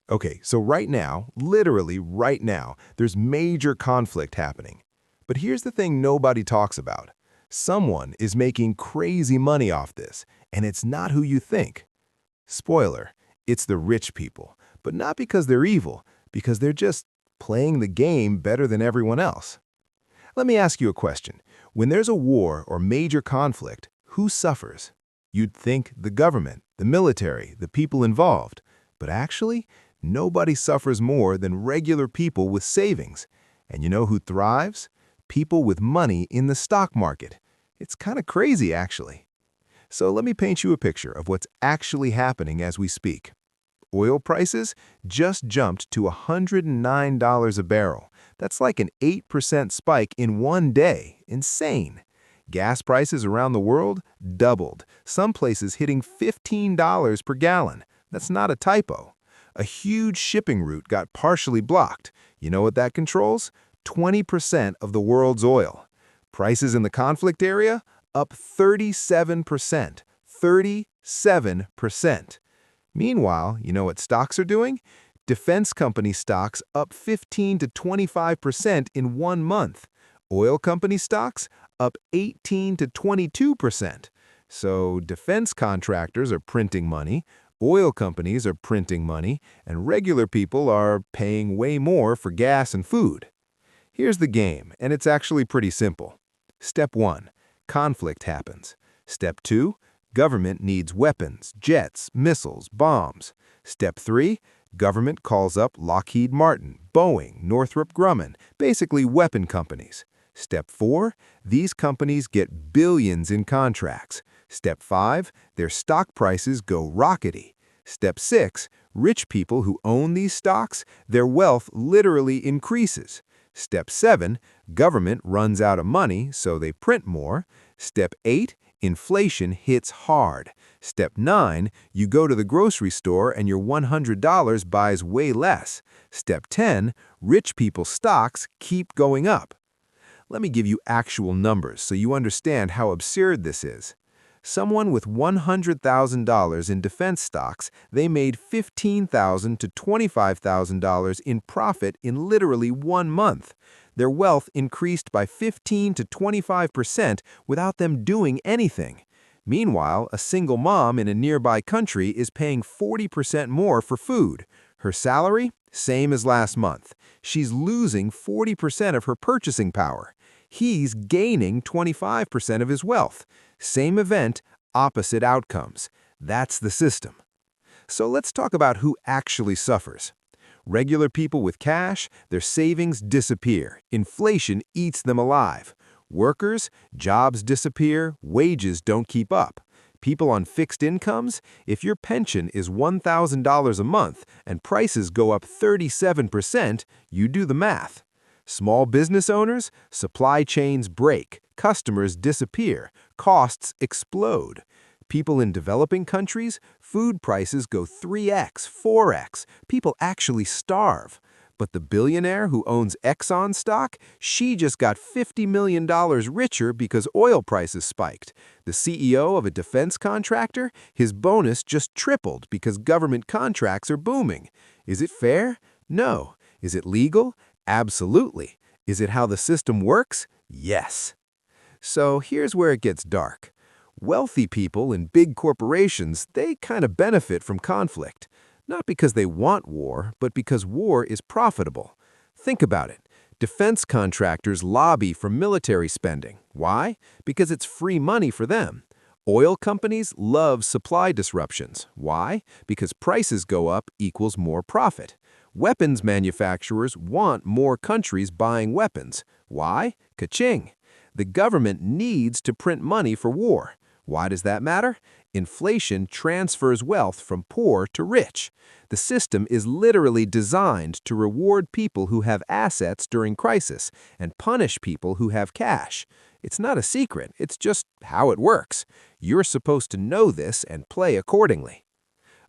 Okay, so right now, literally right now, there's major conflict happening. But here's the thing nobody talks about. Someone is making crazy money off this, and it's not who you think. Spoiler, it's the rich people, but not because they're evil, because they're just playing the game better than everyone else. Let me ask you a question. When there's a war or major conflict, who suffers? You'd think the government, the military, the people involved. But actually, nobody suffers more than regular people with savings. And you know who thrives? People with money in the stock market. It's kind of crazy, actually. So let me paint you a picture of what's actually happening as we speak. Oil prices just jumped to $109 a barrel. That's like an 8% spike in one day. Insane. Gas prices around the world doubled, some places hitting $15 per gallon. That's not a typo. A huge shipping route got partially blocked. You know what that controls? 20% of the world's oil. Prices in the conflict area? Up 37%. 37%. Meanwhile, you know what stocks are doing? Defense company stocks up 15 to 25% in 1 month. Oil company stocks up 18 to 22%. So defense contractors are printing money, oil companies are printing money, and regular people are paying way more for gas and food. Here's the game, and it's actually pretty simple. Step 1. Conflict happens. Step 2. Government needs weapons, jets, missiles, bombs. Step 3. Government calls up Lockheed Martin, Boeing, Northrop Grumman, basically weapon companies. Step 4. These companies get billions in contracts. Step 5. Their stock prices go rockety. Step 6. Rich people who own these stocks, their wealth literally increases. Step 7. Government runs out of money, so they print more. Step 8. Inflation hits hard. Step 9, you go to the grocery store and your $100 buys way less. Step 10, rich people's stocks keep going up. Let me give you actual numbers so you understand how absurd this is. Someone with $100,000 in defense stocks, they made $15,000 to $25,000 in profit in literally 1 month. Their wealth increased by 15 to 25% without them doing anything. Meanwhile, a single mom in a nearby country is paying 40% more for food. Her salary? Same as last month. She's losing 40% of her purchasing power. He's gaining 25% of his wealth. Same event, opposite outcomes. That's the system. So let's talk about who actually suffers. Regular people with cash, their savings disappear. Inflation eats them alive. Workers, jobs disappear, wages don't keep up. People on fixed incomes, if your pension is $1,000 a month and prices go up 37%, you do the math. Small business owners, supply chains break, customers disappear, costs explode. People in developing countries, food prices go 3x, 4x. People actually starve. But the billionaire who owns Exxon stock, she just got $50 million richer because oil prices spiked. The CEO of a defense contractor, his bonus just tripled because government contracts are booming. Is it fair? No. Is it legal? Absolutely. Is it how the system works? Yes. So here's where it gets dark. Wealthy people in big corporations, they kind of benefit from conflict. Not because they want war, but because war is profitable. Think about it. Defense contractors lobby for military spending. Why? Because it's free money for them. Oil companies love supply disruptions. Why? Because prices go up equals more profit. Weapons manufacturers want more countries buying weapons. Why? Ka-ching. The government needs to print money for war. Why does that matter? Inflation transfers wealth from poor to rich. The system is literally designed to reward people who have assets during crisis and punish people who have cash. It's not a secret, it's just how it works. You're supposed to know this and play accordingly.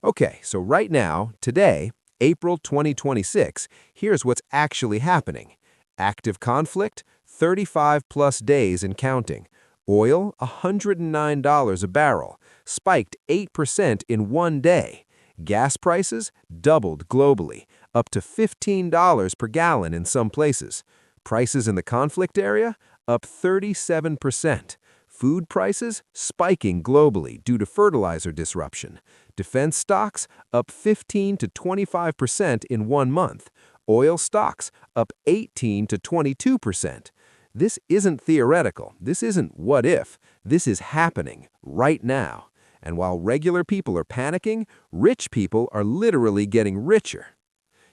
Okay, so right now, today, April 2026, here's what's actually happening. Active conflict, 35+ days and counting. Oil, $109 a barrel, spiked 8% in 1 day. Gas prices doubled globally, up to $15 per gallon in some places. Prices in the conflict area up 37%. Food prices spiking globally due to fertilizer disruption. Defense stocks up 15 to 25% in 1 month. Oil stocks up 18 to 22%. This isn't theoretical. This isn't what if. This is happening right now. And while regular people are panicking, rich people are literally getting richer.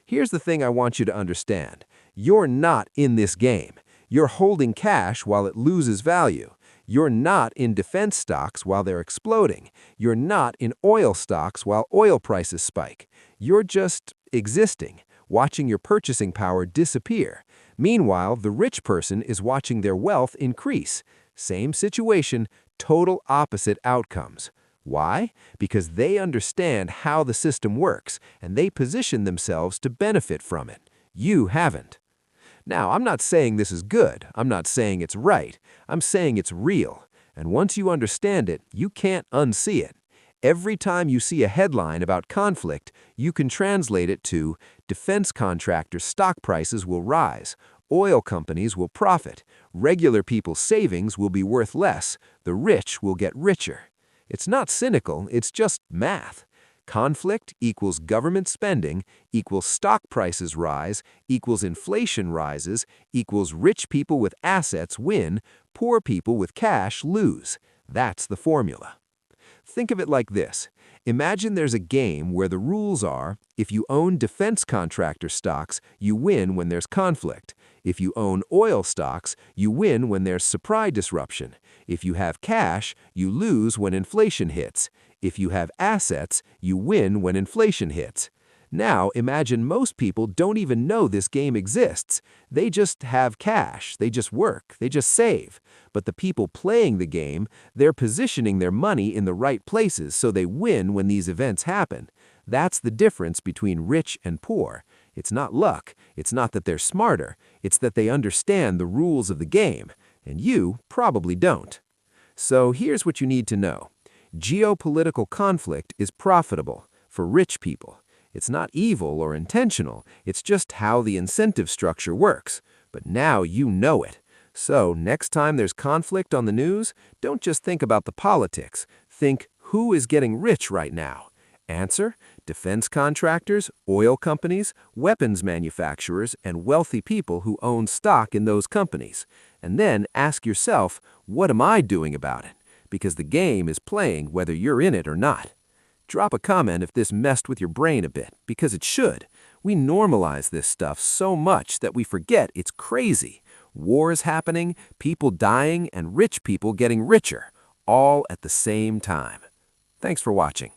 Here's the thing I want you to understand. You're not in this game. You're holding cash while it loses value. You're not in defense stocks while they're exploding. You're not in oil stocks while oil prices spike. You're just existing, watching your purchasing power disappear. Meanwhile, the rich person is watching their wealth increase. Same situation, total opposite outcomes. Why? Because they understand how the system works, and they position themselves to benefit from it. You haven't. Now, I'm not saying this is good. I'm not saying it's right. I'm saying it's real. And once you understand it, you can't unsee it. Every time you see a headline about conflict, you can translate it to defense contractors' stock prices will rise, oil companies will profit, regular people's savings will be worth less, the rich will get richer. It's not cynical, it's just math. Conflict equals government spending, equals stock prices rise, equals inflation rises, equals rich people with assets win, poor people with cash lose. That's the formula. Think of it like this. Imagine there's a game where the rules are, if you own defense contractor stocks, you win when there's conflict. If you own oil stocks, you win when there's supply disruption. If you have cash, you lose when inflation hits. If you have assets, you win when inflation hits. Now, imagine most people don't even know this game exists. They just have cash, they just work, they just save. But the people playing the game, they're positioning their money in the right places so they win when these events happen. That's the difference between rich and poor. It's not luck, it's not that they're smarter, it's that they understand the rules of the game, and you probably don't. So here's what you need to know. Geopolitical conflict is profitable for rich people. It's not evil or intentional, it's just how the incentive structure works. But now you know it. So next time there's conflict on the news, don't just think about the politics. Think, who is getting rich right now? Answer, defense contractors, oil companies, weapons manufacturers, and wealthy people who own stock in those companies. And then ask yourself, what am I doing about it? Because the game is playing whether you're in it or not. Drop a comment if this messed with your brain a bit, because it should. We normalize this stuff so much that we forget it's crazy. Wars happening, people dying, and rich people getting richer, all at the same time. Thanks for watching.